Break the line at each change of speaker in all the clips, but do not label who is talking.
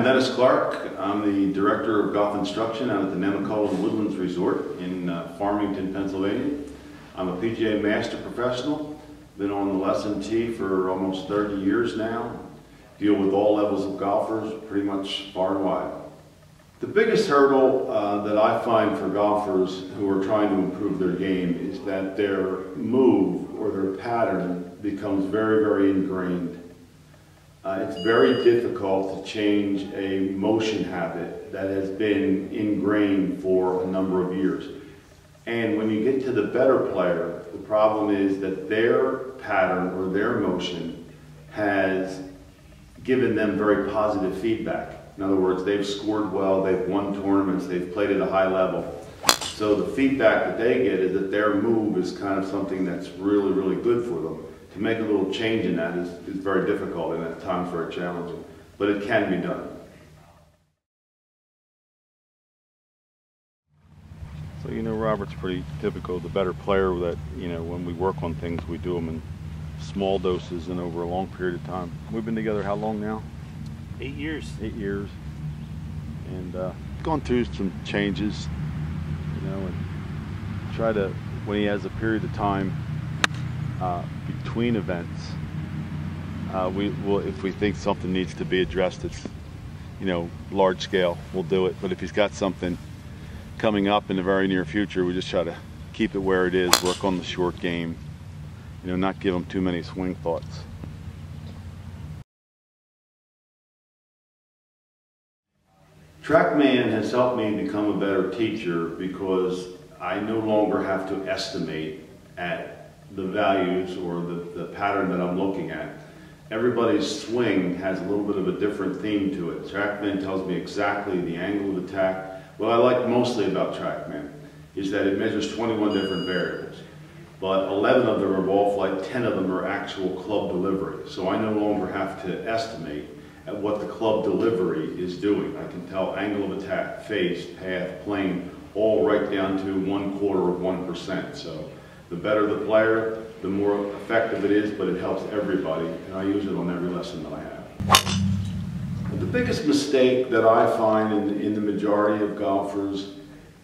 Dennis Clark. I'm the Director of Golf Instruction out at the Nemacolin Woodlands Resort in Farmington, Pennsylvania. I'm a PGA Master Professional. Been on the lesson tee for almost 30 years now. Deal with all levels of golfers, pretty much far and wide. The biggest hurdle that I find for golfers who are trying to improve their game is that their move or their pattern becomes very, very ingrained. It's very difficult to change a motion habit that has been ingrained for a number of years. And when you get to the better player, the problem is that their pattern or their motion has given them very positive feedback. In other words, they've scored well, they've won tournaments, they've played at a high level. So the feedback that they get is that their move is kind of something that's really, really good for them. To make a little change in that is very difficult and at times very challenging, but it can be done.
So Robert's pretty typical, the better player that, when we work on things, we do them in small doses and over a long period of time. We've been together how long now?
8 years.
8 years. And gone through some changes, and try to, when he has a period of time between events, we will, if we think something needs to be addressed, it's, large scale, we'll do it. But if he's got something coming up in the very near future, we just try to keep it where it is, work on the short game, not give him too many swing thoughts.
TrackMan has helped me become a better teacher because I no longer have to estimate at the values or the pattern that I'm looking at. Everybody's swing has a little bit of a different theme to it. TrackMan tells me exactly the angle of attack. What I like mostly about TrackMan is that it measures 21 different variables, but 11 of them are ball flight, 10 of them are actual club delivery. So I no longer have to estimate at what the club delivery is doing. I can tell angle of attack, face, path, plane, all right down to 1/4 of 1%. So the better the player, the more effective it is, but it helps everybody, and I use it on every lesson that I have. The biggest mistake that I find in the majority of golfers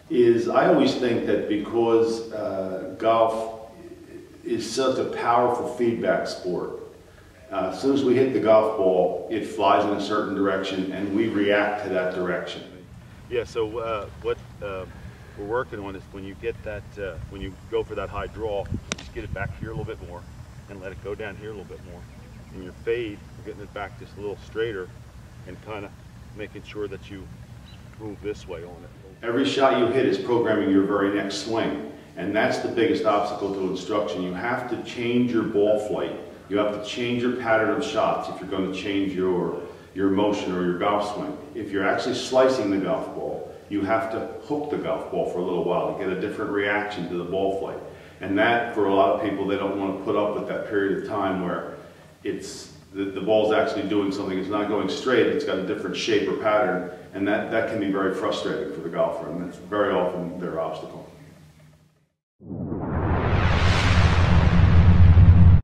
is I always think that because golf is such a powerful feedback sport, as soon as we hit the golf ball, it flies in a certain direction and we react to that direction.
Yeah, so what we're working on is when you get that, when you go for that high draw, just get it back here a little bit more and let it go down here a little bit more. In your fade, you're getting it back just a little straighter and kind of making sure that you move this way on it.
Every shot you hit is programming your very next swing, and that's the biggest obstacle to instruction. You have to change your ball flight. You have to change your pattern of shots if you're going to change your motion or your golf swing. If you're actually slicing the golf ball, you have to hook the golf ball for a little while to get a different reaction to the ball flight. And that, for a lot of people, they don't want to put up with that period of time where the ball's actually doing something. It's not going straight, it's got a different shape or pattern, and that can be very frustrating for the golfer, and that's very often their obstacle.